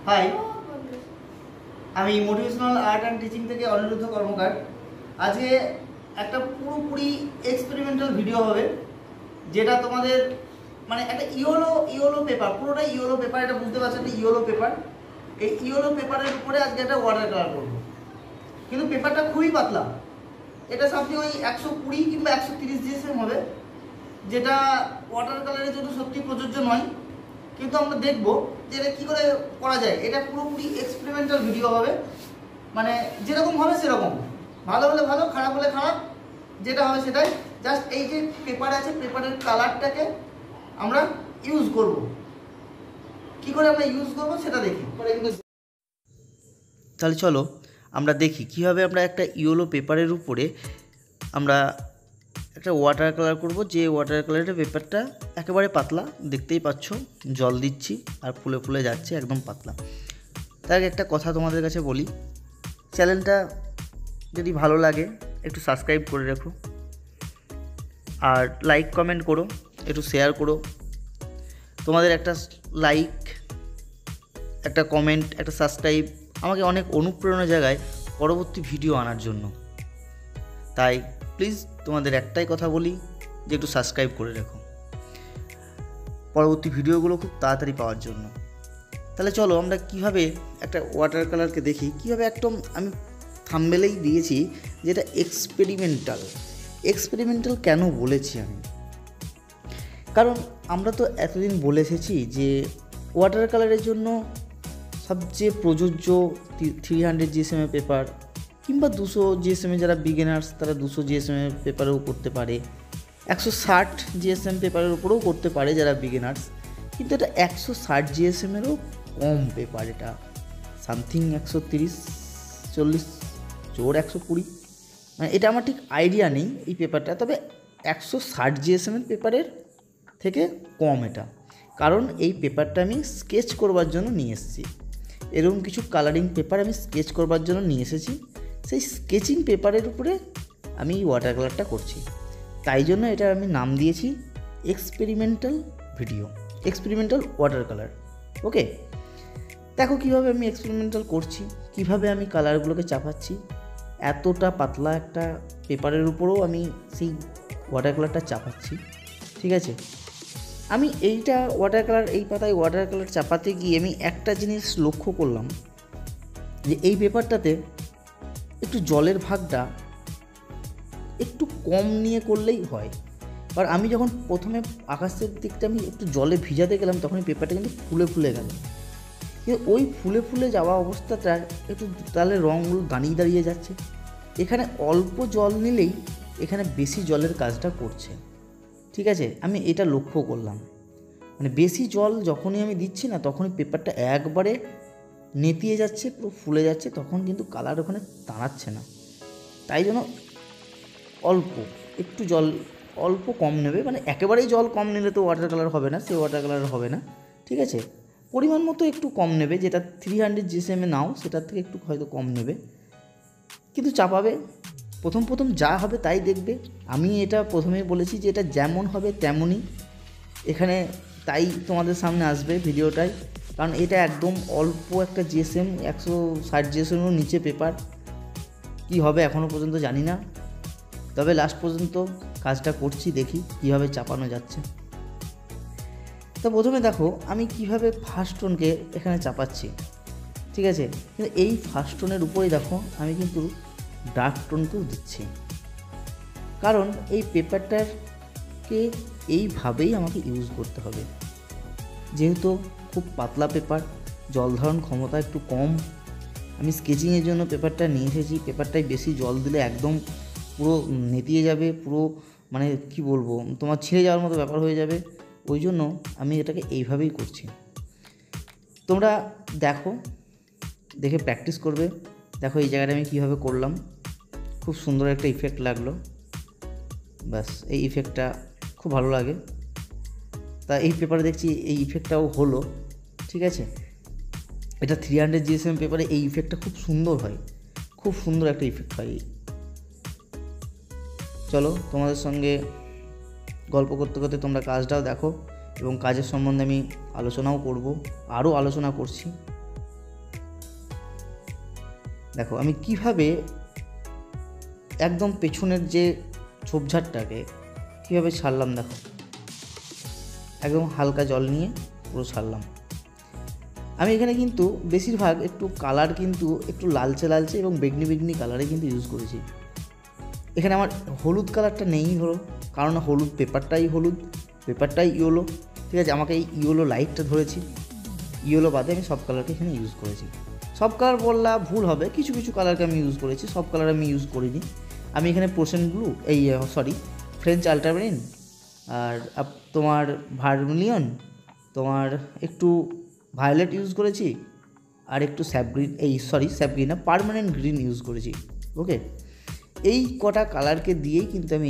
High, আমি motivational art and teaching থেকে অনিরুদ্ধ কর্মকার। আজকে একটা পুরোপুরি এক্সপেরিমেন্টাল ভিডিও হবে, যেটা তোমাদের মানে একটা ইয়েলো পেপার, পুরোটা ইয়েলো পেপার। এটা বুঝতে পারছো, একটা ইয়েলো পেপার। এই ইয়েলো পেপারের উপরে আজকে একটা ওয়াটার কালার করবো, কিন্তু পেপারটা খুবই পাতলা। এটা সামথিং ওই 120 কিংবা 130 জিএসএম হবে, যেটা ওয়াটার কালারের জন্য সত্যি প্রযোজ্য নয়। কিন্তু আমরা দেখবো যে এটা কী করে করা যায়। এটা পুরোপুরি এক্সপেরিমেন্টাল ভিডিও হবে, মানে যেরকম হবে সেরকম, ভালো হলে ভালো, খারাপ হলে খারাপ, যেটা হবে সেটাই। জাস্ট এই যে পেপার আছে, পেপারের কালারটাকে আমরা ইউজ করব, কি করে আমরা ইউজ করবো সেটা দেখি। তাহলে চলো আমরা দেখি কীভাবে আমরা একটা ইয়েলো পেপারের উপরে আমরা একটা ওয়াটার কালার করব। যে ওয়াটার কালারের পেপারটা একেবারে পাতলা, দেখতেই পাচ্ছ, জল দিচ্ছি আর ফুলে ফুলে যাচ্ছে, একদম পাতলা। তার আগে একটা কথা তোমাদের কাছে বলি, চ্যানেলটা যদি ভালো লাগে একটু সাবস্ক্রাইব করে রাখো, আর লাইক কমেন্ট করো, একটু শেয়ার করো। তোমাদের একটা লাইক, একটা কমেন্ট, একটা সাবস্ক্রাইব আমাকে অনেক অনুপ্রেরণা জায়গায় পরবর্তী ভিডিও আনার জন্য। তাই প্লিজ তোমাদের একটাই কথা বলি যে একটু সাবস্ক্রাইব করে রাখো পরবর্তী ভিডিওগুলো খুব তাড়াতাড়ি পাওয়ার জন্য। তাহলে চলো আমরা কিভাবে একটা ওয়াটার কালারকে দেখি, কিভাবে একদম আমি থাম্বনেলেই দিয়েছি যেটা এক্সপেরিমেন্টাল কেন বলেছি আমি, কারণ আমরা তো এতদিন বলে এসেছি যে ওয়াটার কালারের জন্য সবচেয়ে প্রযোজ্য 300 জিএসএমের পেপার কিংবা 200 জিএসএমে, যারা বিগিনার্স তারা 200 জিএসএমের পেপারেও করতে পারে, 160 জিএসএম পেপারের উপরেও করতে পারে যারা বিগিনার্স। কিন্তু এটা 160 জিএসএমেরও কম পেপার, এটা সামথিং 130-40 জোর 120, মানে এটা আমার ঠিক আইডিয়া নেই এই পেপারটা। তবে 160 জিএসএমের পেপারের থেকে কম এটা, কারণ এই পেপারটা আমি স্কেচ করবার জন্য নিয়ে এসেছি। এরকম কিছু কালারিং পেপার আমি স্কেচ করবার জন্য নিয়ে এসেছি, সেই স্কেচিং পেপারের উপরে আমি এই ওয়াটার কালারটা করছি। তাই জন্য এটা আমি নাম দিয়েছি এক্সপেরিমেন্টাল ওয়াটার কালার। ওকে, দেখো কীভাবে আমি এক্সপেরিমেন্টাল করছি, কিভাবে আমি কালারগুলোকে চাপাচ্ছি। এতটা পাতলা একটা পেপারের উপরেও আমি সেই ওয়াটার কালারটা চাপাচ্ছি, ঠিক আছে। আমি এই পাতায় ওয়াটার কালার চাপাতে গিয়ে আমি একটা জিনিস লক্ষ্য করলাম, যে এই পেপারটাতে একটু জলের ভাগটা একটু কম নিয়ে করলেই হয়। আর আমি যখন প্রথমে আকাশের দিকটা আমি একটু জলে ভিজাতে গেলাম, তখন এই পেপারটা কিন্তু ফুলে ফুলে গেল। কিন্তু ওই ফুলে ফুলে যাওয়া অবস্থাটা একটু তাহলে রঙগুলো দাঁড়িয়ে যাচ্ছে। এখানে অল্প জল নিলেই এখানে বেশি জলের কাজটা করছে, ঠিক আছে। আমি এটা লক্ষ্য করলাম, মানে বেশি জল যখনই আমি দিচ্ছি না, তখনই পেপারটা একবারে নেতিয়ে যাচ্ছে, পুরো ফুলে যাচ্ছে, তখন কিন্তু কালার ওখানে দাঁড়াচ্ছে না। তাই জন্য একটু জল অল্প কম নেবে, মানে একেবারেই জল কম নিলে তো ওয়াটার কালার হবে না, সেই ওয়াটার কালার হবে না, ঠিক আছে। পরিমাণ মতো একটু কম নেবে, যেটা 300 জিএসএমে নাও সেটার থেকে একটু হয়তো কম নেবে, কিন্তু চাপাবে। প্রথম যা হবে তাই দেখবে। আমি এটা প্রথমেই বলেছি যে এটা যেমন হবে তেমনই এখানে তাই তোমাদের সামনে আসবে ভিডিওটাই, কারণ এটা একদম অল্প একটা জিএসএম, 160 জিএসএমের নিচে পেপার। কি হবে এখনও পর্যন্ত জানি না, তবে লাস্ট পর্যন্ত কাজটা করছি, দেখি কীভাবে চাপানো যাচ্ছে। তো প্রথমে দেখো আমি কিভাবে ফার্স্ট টোনকে এখানে চাপাচ্ছি, ঠিক আছে। কিন্তু এই ফার্স্ট টোনের উপরেই দেখো আমি কিন্তু ডার্ক টোনকেও দিচ্ছি, কারণ এই পেপারটাকে এইভাবেই আমাকে ইউজ করতে হবে। যেহেতু খুব পাতলা পেপার, জল ধারণ ক্ষমতা একটু কম, আমি স্কেচিংয়ের জন্য পেপারটা নিয়ে এসেছি। পেপারটায় বেশি জল দিলে একদম পুরো নেতিয়ে যাবে, পুরো মানে কি বলবো, তোমার ছিঁড়ে যাওয়ার মতো ব্যাপার হয়ে যাবে। ওই জন্য আমি এটাকে এইভাবেই করছি। তোমরা দেখে প্র্যাকটিস করবে। দেখো এই জায়গাটা আমি কীভাবে করলাম, খুব সুন্দর একটা ইফেক্ট লাগলো। ব্যাস, এই ইফেক্টটা খুব ভালো লাগে। তা এই পেপারে দেখছি এই ইফেক্টটাও হলো, ঠিক আছে। এটা 300 জিএসএম পেপারে এই ইফেক্টটা খুব সুন্দর হয়, খুব সুন্দর একটা ইফেক্ট হয়। চলো তোমাদের সঙ্গে গল্প করতে করতে তোমরা কাজটাও দেখো, এবং কাজের সম্বন্ধে আমি আলোচনাও করব, আরও আলোচনা করছি। দেখো আমি কিভাবে একদম পেছনের যে ঝোপঝাড়টাকে কীভাবে ছাড়লাম, দেখো একদম হালকা জল নিয়ে পুরো ছাড়লাম। আমি এখানে কিন্তু বেশিরভাগ একটু কালার কিন্তু একটু লালচে লালচে এবং বেগনি বেগনি কালারে কিন্তু ইউজ করেছি। এখানে আমার হলুদ কালারটা নেই হলো, কারণ হলুদ পেপারটাই ইয়েলো, ঠিক আছে। আমাকে এই ইয়েলো লাইটটা ধরেছি, ইয়েলো বাদে আমি সব কালারকে এখানে ইউজ করেছি। সব কালার বললা ভুল হবে, কিছু কিছু কালারকে আমি ইউজ করেছি, সব কালার আমি ইউজ করিনি। আমি এখানে পোর্শন ব্লু, ফ্রেঞ্চ আল্ট্রামেরিন, আর তোমার ভার্মিলিয়ন, তোমার একটু ভায়োলেট ইউজ করেছি, আর একটু স্যাপগ্রিন না, পার্মানেন্ট গ্রিন ইউজ করেছি। ওকে, এই কটা কালারকে দিয়েই কিন্তু আমি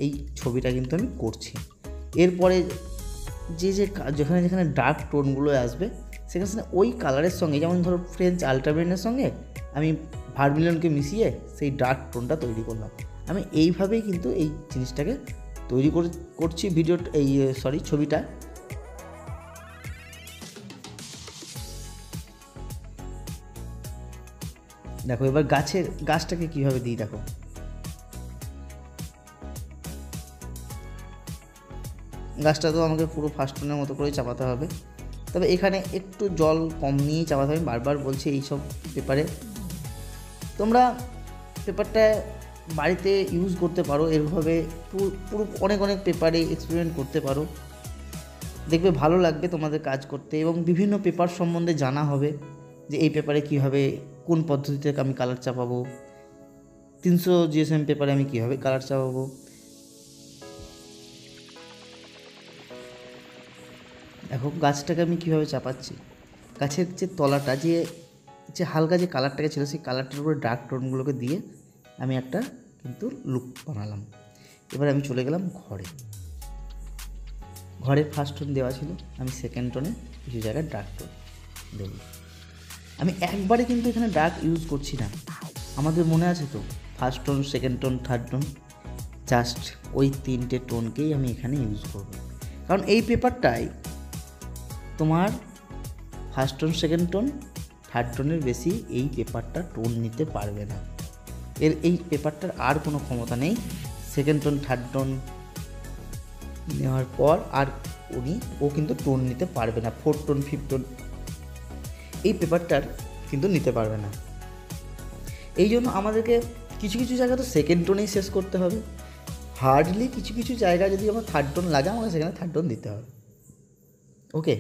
এই ছবিটা কিন্তু আমি করছি। এরপরে যেখানে যেখানে ডার্ক টোনগুলো আসবে সেখানে ওই কালারের সঙ্গে, যেমন ধরো ফ্রেঞ্চ আল্ট্রামেরিনের সঙ্গে আমি ভার্মিলিয়নকে মিশিয়ে সেই ডার্ক টোনটা তৈরি করলাম। আমি এইভাবেই কিন্তু এই জিনিসটাকে তৈরি করছি ছবিটা। দেখো এবার গাছটাকে কীভাবে দিই, দেখো গাছটা তো আমাকে পুরো ফার্স্ট টোনের মতো করে চাপাতে হবে, তবে এখানে একটু জল কম নিয়েই চাপাতে হবে। বারবার বলছি এইসব পেপারে তোমরা পেপারটা বাড়িতে ইউজ করতে পারো, এরভাবে পুরো অনেক পেপারে এক্সপেরিমেন্ট করতে পারো, দেখবে ভালো লাগবে তোমাদের কাজ করতে, এবং বিভিন্ন পেপার সম্বন্ধে জানা হবে যে এই পেপারে কীভাবে কোন পদ্ধতিতে আমি কালার চাপাবো, 300 GSM পেপারে আমি কীভাবে কালার চাপাবো। দেখো গাছটাকে আমি কীভাবে চাপাচ্ছি, গাছের যে তলাটা যে হালকা যে কালারটাকে ছিল সেই কালারটার উপরে ডার্ক টোনগুলোকে দিয়ে আমি একটা কিন্তু লুক বানালাম। এবার আমি চলে গেলাম ঘরের ফার্স্ট টোন দেওয়া ছিল, আমি সেকেন্ড টোনে কিছু জায়গায় ডার্ক টোন দেব। আমি একবারে কিন্তু এখানে ডার্ক ইউজ করছি না, আমাদের মনে আছে তো first tone, second tone, third tone, just ওই 3টে টোনকেই আমি এখানে ইউজ করব। কারণ এই পেপারটায় তোমার first tone, second tone, third টোনের বেশি এই পেপারটা টোন নিতে পারবে না। এই পেপারটার আর কোনো ক্ষমতা নেই সেকেন্ড টোন, থার্ড টোন নেওয়ার পর আর ও কিন্তু টোন নিতে পারবে না। ফোর্থ টোন, ফিফথ টোন এই পেপারটার কিন্তু নিতে পারবে না। এই জন্য আমাদেরকে কিছু কিছু জায়গা তো সেকেন্ড টোনেই শেষ করতে হবে, হার্ডলি কিছু কিছু জায়গা যদি আমার থার্ড টোন লাগে আমাকে সেখানে থার্ড টোন দিতে হবে। ওকে,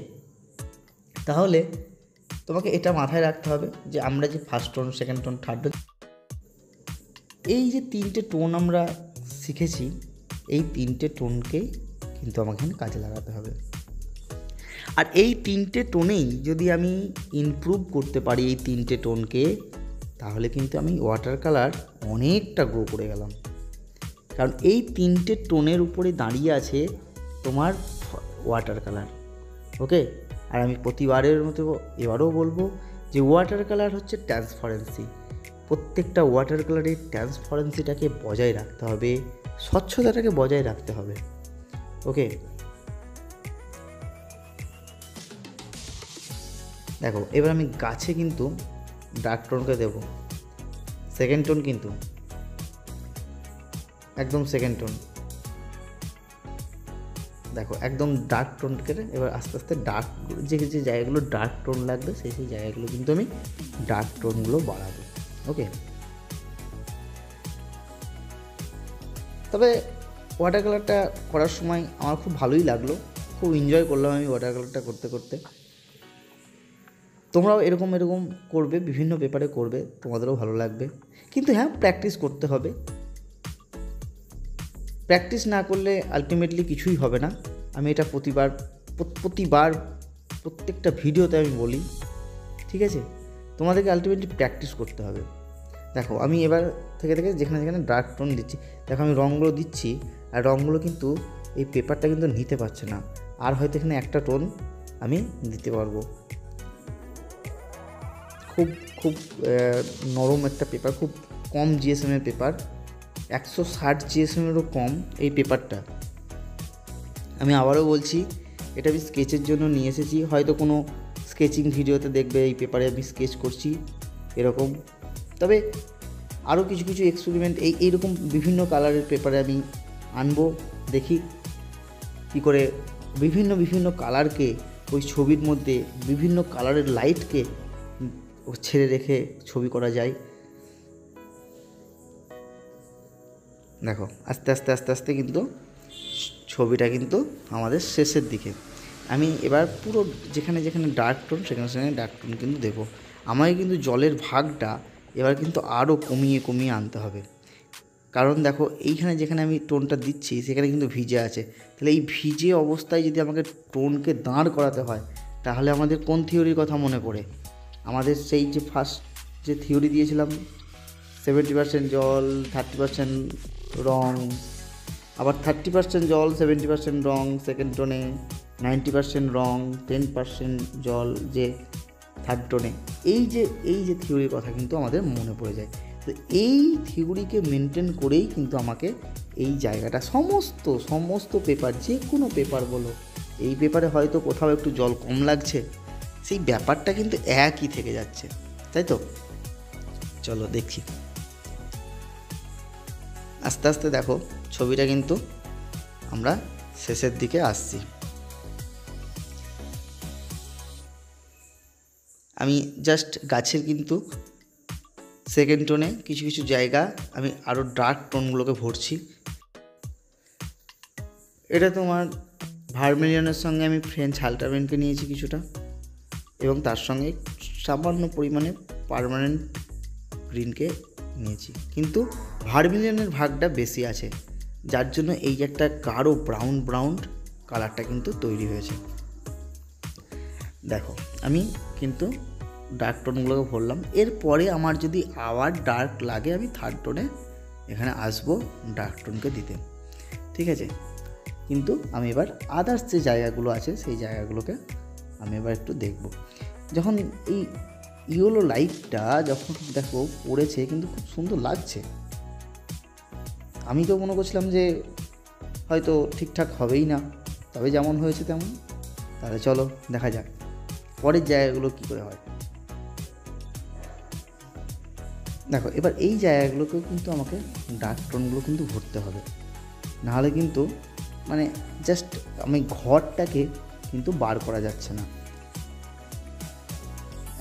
তাহলে তোমাকে এটা মাথায় রাখতে হবে যে আমরা যে first tone, second tone, third tone, এই যে 3টে টোন আমরা শিখেছি, এই 3টে টোনকেই কিন্তু আমাকে এখানে কাজে লাগাতে হবে। আর এই 3টে টোনেই যদি আমি ইমপ্রুভ করতে পারি এই 3টে টোনকে, তাহলে কিন্তু আমি ওয়াটার কালার অনেকটা গ্রো করে গেলাম। কারণ এই 3টে টোনের উপরে দাঁড়িয়ে আছে তোমার ওয়াটার কালার। ওকে, আর আমি প্রতিবারের মতো এবারও বলবো যে ওয়াটার কালার হচ্ছে ট্রান্সপারেন্সি। প্রত্যেকটা ওয়াটার কালারের ট্রান্সপারেন্সিটাকে বজায় রাখতে হবে, স্বচ্ছতাটাকে বজায় রাখতে হবে। ওকে, দেখো এবার আমি গাছে কিন্তু ডার্ক টোনকে দেবো, সেকেন্ড টোন কিন্তু একদম সেকেন্ড টোন, দেখো একদম ডার্ক টোনকে এবার আস্তে আস্তে ডার্ক যে জায়গাগুলো ডার্ক টোন লাগবে সেই জায়গাগুলো কিন্তু আমি ডার্ক টোনগুলো বাড়াবো। ওকে, তবে ওয়াটার কালারটা করার সময় আমার খুব ভালোই লাগলো, খুব এনজয় করলাম আমি ওয়াটার কালারটা করতে করতে। তোমরাও এরকম করবে, বিভিন্ন পেপারে করবে, তোমাদেরও ভালো লাগবে। কিন্তু হ্যাঁ, প্র্যাকটিস করতে হবে, প্র্যাকটিস না করলে আলটিমেটলি কিছুই হবে না। আমি এটা প্রতিবার প্রত্যেকটা ভিডিওতে আমি বলি, ঠিক আছে, তোমাদেরকে আলটিমেটলি প্র্যাকটিস করতে হবে। দেখো আমি এবার থেকে যেখানে যেখানে ডার্ক টোন দিচ্ছি, দেখো আমি রঙগুলো দিচ্ছি, আর রঙগুলো কিন্তু এই পেপারটা কিন্তু নিতে পারছে না, আর হয়তো এখানে একটা টোন আমি দিতে পারবো। খুব নরম একটা পেপার, খুব কম জিএসএমের পেপার, 160 GSM-এরও কম এই পেপারটা। আমি আবারও বলছি, এটা আমি স্কেচের জন্য নিয়ে এসেছি, হয়তো কোনো স্কেচিং ভিডিওতে দেখবে এই পেপারে আমি স্কেচ করছি এরকম, তবে আরও কিছু কিছু এক্সপেরিমেন্ট এইরকম বিভিন্ন কালারের পেপারে আমি আনবো, দেখি কী করে বিভিন্ন বিভিন্ন কালারকে ওই ছবির মধ্যে বিভিন্ন কালারের লাইটকে ছেড়ে রেখে ছবি করা যায়। দেখো আস্তে আস্তে আস্তে আস্তে কিন্তু ছবিটা কিন্তু আমাদের শেষের দিকে। আমি এবার পুরো যেখানে যেখানে ডার্ক টোন সেখানে সেখানে ডার্ক টোন কিন্তু দেবো। আমাকে কিন্তু জলের ভাগটা এবার কিন্তু আরও কমিয়ে কমিয়ে আনতে হবে, কারণ দেখো এইখানে যেখানে আমি টোনটা দিচ্ছি সেখানে কিন্তু ভিজে আছে। তাহলে এই ভিজে অবস্থায় যদি আমাকে টোনকে দাঁড় করাতে হয়, তাহলে আমাদের কোন থিওরির কথা মনে পড়ে? আমাদের সেই যে ফার্স্ট যে থিওরি দিয়েছিলাম, 70% জল 30% রং, আবার 30% জল 70% রং সেকেন্ড টোনে, 90% রং 10% জল যে থার্ড টোনে। এই যে থিওরির কথা কিন্তু আমাদের মনে পড়ে যায়। তো এই থিওরিকে মেনটেন করেই কিন্তু আমাকে এই জায়গাটা সমস্ত পেপার, যে কোনো পেপার বলো, এই পেপারে হয়তো কোথাও একটু জল কম লাগছে, সেই ব্যাপারটা কিন্তু একই থেকে যাচ্ছে, তাই তো? চলো দেখি, আস্তে আস্তে দেখো ছবিটা কিন্তু আমরা শেষের দিকে আসছি। আমি জাস্ট গাছের কিন্তু সেকেন্ড টোনে কিছু কিছু জায়গা আমি আরও ডার্ক টোনগুলোকে ভরছি। এটা তোমার ভার্মিলিয়নের সঙ্গে আমি ফ্রেঞ্চ আল্ট্রামেনকে নিয়েছি কিছুটা, এবং তার সঙ্গে সামান্য পরিমাণে পার্মানেন্ট গ্রিনকে নিয়েছি, কিন্তু ভার্মিলিয়নের ভাগটা বেশি আছে, যার জন্য এই যে একটা গাঢ় ব্রাউন কালারটা কিন্তু তৈরি হয়েছে। দেখো আমি কিন্তু ডার্ক টোনগুলোকে ভরলাম। এরপরে আমার যদি আবার ডার্ক লাগে, আমি থার্ড টোনে এখানে আসবো ডার্ক টোনকে দিতে, ঠিক আছে? কিন্তু আমি এবার আদার্স যে জায়গাগুলো আছে সেই জায়গাগুলোকে আমি এবার একটু দেখব। যখন এই ইয়েলো লাইটটা যখন দেখো পড়েছে, কিন্তু খুব সুন্দর লাগছে। আমি তো মনে করছিলাম যে হয়তো ঠিকঠাক হবেই না, তবে যেমন হয়েছে তেমন। তাহলে চলো দেখা যাক পরের জায়গাগুলো কী করে হয়। দেখো এবার এই জায়গাগুলোকেও কিন্তু আমাকে ডার্ক টোনগুলো কিন্তু ভরতে হবে, নাহলে কিন্তু মানে জাস্ট আমি ঘরটাকে কিন্তু বার করা যাচ্ছে না।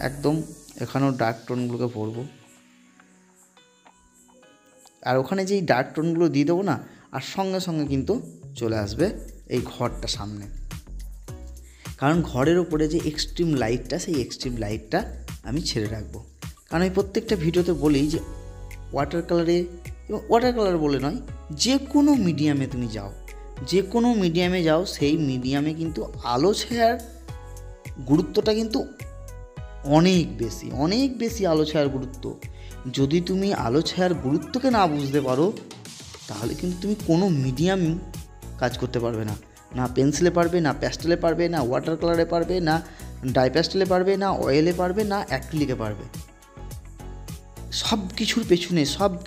একদম এখানেও ডার্ক টোনগুলোকে ভরবো, আর ওখানে যেই ডার্ক টোনগুলো দিয়ে দেবো না, আর সঙ্গে সঙ্গে কিন্তু চলে আসবে এই ঘরটা সামনে, কারণ ঘরের ওপরে যে এক্সট্রিম লাইটটা, সেই এক্সট্রিম লাইটটা আমি ছেড়ে রাখবো। কারণ আমি প্রত্যেকটা ভিডিওতে বলি যে ওয়াটার কালারে, এবং ওয়াটার কালার বলে নয়, যে কোনো মিডিয়ামে তুমি যাও, যে কোনো মিডিয়ামে যাও, সেই মিডিয়ামে কিন্তু আলো ছায়ার গুরুত্বটা কিন্তু অনেক বেশি আলো ছায়ার গুরুত্ব। যদি তুমি আলো ছায়ার গুরুত্বকে না বুঝতে পারো, তাহলে কিন্তু তুমি কোনো মিডিয়াম কাজ করতে পারবে না। না পেন্সিলে পারবে, না প্যাস্টেলে পারবে, না ওয়াটার কালারে পারবে, না ডাই প্যাস্টেলে পারবে, না অয়েলে পারবে, না অ্যাক্রিলিকে পারবে। সব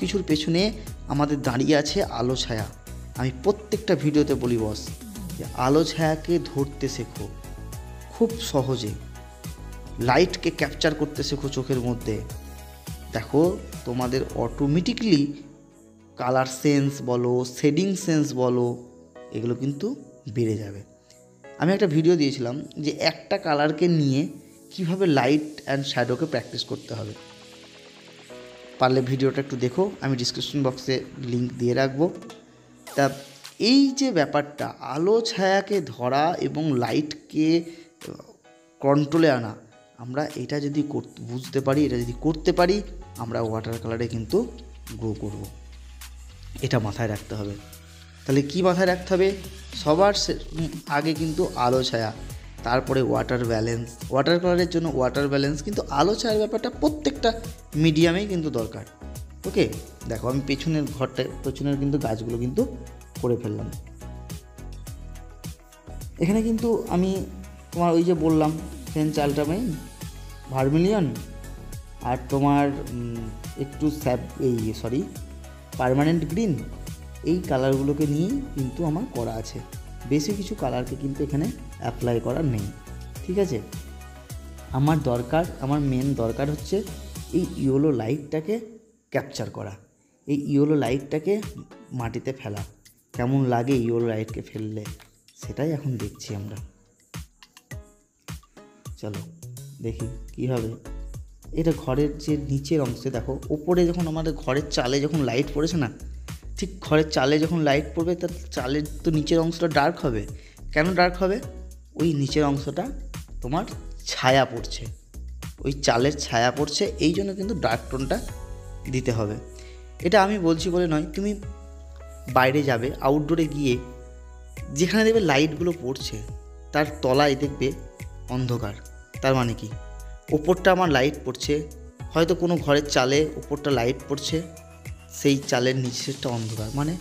কিছুর পেছনে আমাদের দাঁড়িয়ে আছে আলো ছায়া। আমি প্রত্যেকটা ভিডিওতে বলি বস, যে আলো ছায়াকে ধরতে শেখো খুব সহজে, লাইটকে ক্যাপচার করতে শেখো চোখের মধ্যে। দেখো তোমাদের অটোমেটিকলি কালার সেন্স বলো, শেডিং সেন্স বলো, এগুলো কিন্তু বেড়ে যাবে। আমি একটা ভিডিও দিয়েছিলাম যে একটা কালারকে নিয়ে কিভাবে লাইট অ্যান্ড শ্যাডোকে প্র্যাকটিস করতে হবে। পারলে ভিডিওটা একটু দেখো, আমি ডিসক্রিপশন বক্সে লিঙ্ক দিয়ে রাখবো। তা এই যে ব্যাপারটা, আলো ছায়াকে ধরা এবং লাইটকে কন্ট্রোলে আনা, আমরা এটা যদি বুঝতে পারি, এটা যদি করতে পারি, আমরা ওয়াটার কালারে কিন্তু গ্রো করব। এটা মাথায় রাখতে হবে। তাহলে কি মাথায় রাখতে হবে? সবার আগে কিন্তু আলো ছায়া, তারপরে ওয়াটার ব্যালেন্স। ওয়াটার কালারের জন্য ওয়াটার ব্যালেন্স, কিন্তু আলো ছায়ার ব্যাপারটা প্রত্যেকটা মিডিয়ামেই কিন্তু দরকার। ওকে, দেখো আমি পেছনের কিন্তু গাছগুলো কিন্তু করে ফেললাম। এখানে কিন্তু আমি তোমার ওই যে বললাম ফ্রেঞ্চ আল্ট্রামেইন, ভার্মিলিয়ন, আর তোমার একটু পার্মানেন্ট গ্রিন, এই কালারগুলোকে নিয়েই কিন্তু আমার করা আছে। বেশি কিছু কালারকে কিন্তু এখানে অ্যাপ্লাই করা নেই, ঠিক আছে? আমার মেন দরকার হচ্ছে এই ইয়েলো লাইটটাকে ক্যাপচার করা, এই ইয়েলো লাইটটাকে মাটিতে ফেলা। কেমন লাগে ইয়েলো লাইটকে ফেললে সেটাই এখন দেখছি আমরা। চলো দেখি কী হবে। এটা ঘরের যে নিচের অংশে দেখো, ওপরে যখন আমাদের ঘরের চালে যখন লাইট পড়েছে না, ঠিক ঘরের চালে যখন লাইট পড়বে তার চালের তো নিচের অংশটা ডার্ক হবে। কেন ডার্ক হবে? ওই নিচের অংশটা তোমার ছায়া পড়ছে, ওই চালের ছায়া পড়ছে, এই জন্য কিন্তু ডার্ক টোনটা দিতে হবে। এটা আমি বলছি বলে নয়, তুমি বাইরে যাবে আউটডোরে গিয়ে যেখানে দেখবে লাইটগুলো পড়ছে তার তলায় দেখবে অন্ধকার। তার মানে কি, ওপরটা আমার লাইট পড়ছে, হয়তো কোনো ঘরের চালে ওপরটা লাইট পড়ছে, সেই চালের নিচেরটা অন্ধকার, মানে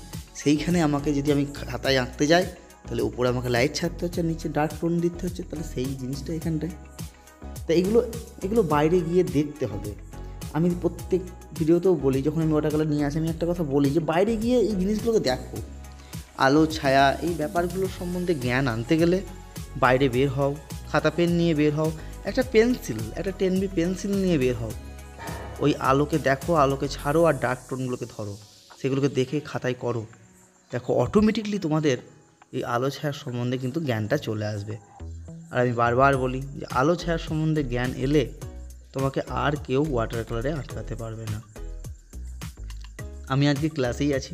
সেইখানে আমাকে যদি আমি খাতায় আঁকতে যাই তাহলে উপরে আমাকে লাইট ছাড়তে হচ্ছে, নিচে ডার্ক টোন দিতে হচ্ছে, তাহলে সেই জিনিসটা এখানটায়। তা এগুলো বাইরে গিয়ে দেখতে হবে। আমি প্রত্যেক ভিডিওতেও বলি, যখন আমি ওয়াটার কালার নিয়ে আসি আমি একটা কথা বলি যে বাইরে গিয়ে এই জিনিসগুলোকে দেখো, আলো ছায়া এই ব্যাপারগুলোর সম্বন্ধে জ্ঞান আনতে গেলে বাইরে বের হও, খাতা পেন নিয়ে বের হও, একটা পেন্সিল, একটা 10B পেন্সিল নিয়ে বের হও, ওই আলোকে দেখো, আলোকে ছাড়ো আর ডার্ক টোনগুলোকে ধরো, সেগুলোকে দেখে খাতায় করো, দেখো অটোমেটিকলি তোমাদের এই আলো ছায়ার সম্বন্ধে কিন্তু জ্ঞানটা চলে আসবে। আর আমি বারবার বলি যে আলো ছায়ার সম্বন্ধে জ্ঞান এলে তোমাকে আর কেউ ওয়াটার কালারে আটকাতে পারবে না। আমি আজকে ক্লাসেই আছি,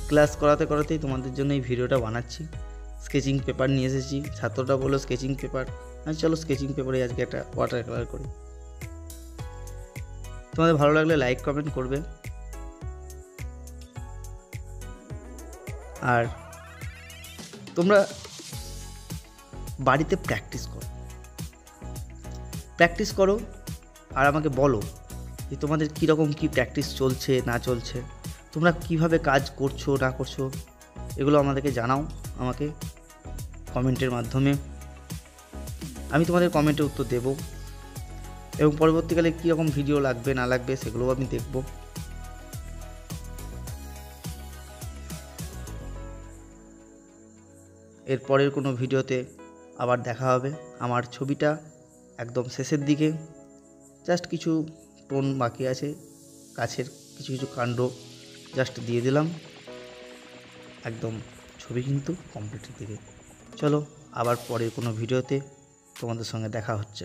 ক্লাস করাতে করাতেই তোমাদের জন্য এই ভিডিওটা বানাচ্ছি। স্কেচিং পেপার নিয়ে এসেছি, ছাত্রটা বললো স্কেচিং পেপার, আমি চলো স্কেচিং পেপারে আজকে একটা ওয়াটার কালার করি। তোমাদের ভালো লাগলে লাইক কমেন্ট করবে, আর তোমরা বাড়িতে প্র্যাকটিস করো আর আমাকে বলো যে তোমাদের কীরকম কী প্র্যাকটিস চলছে না চলছে, তোমরা কিভাবে কাজ করছো না করছো, এগুলো আমাদেরকে জানাও আমাকে কমেন্টের মাধ্যমে। আমি তোমাদের কমেন্টে উত্তর দেব, এবং পরবর্তীকালে কীরকম ভিডিও লাগবে না লাগবে সেগুলোও আমি দেখব। এর পরের কোনো ভিডিওতে আবার দেখা হবে। আমার ছবিটা একদম শেষের দিকে, জাস্ট কিছু টোন বাকি আছে, গাছের কিছু কিছু কাণ্ড জাস্ট দিয়ে দিলাম, একদম ছবি কিন্তু কমপ্লিটের দিকে। চলো আবার পরের কোনো ভিডিওতে তোমাদের সঙ্গে দেখা হচ্ছে।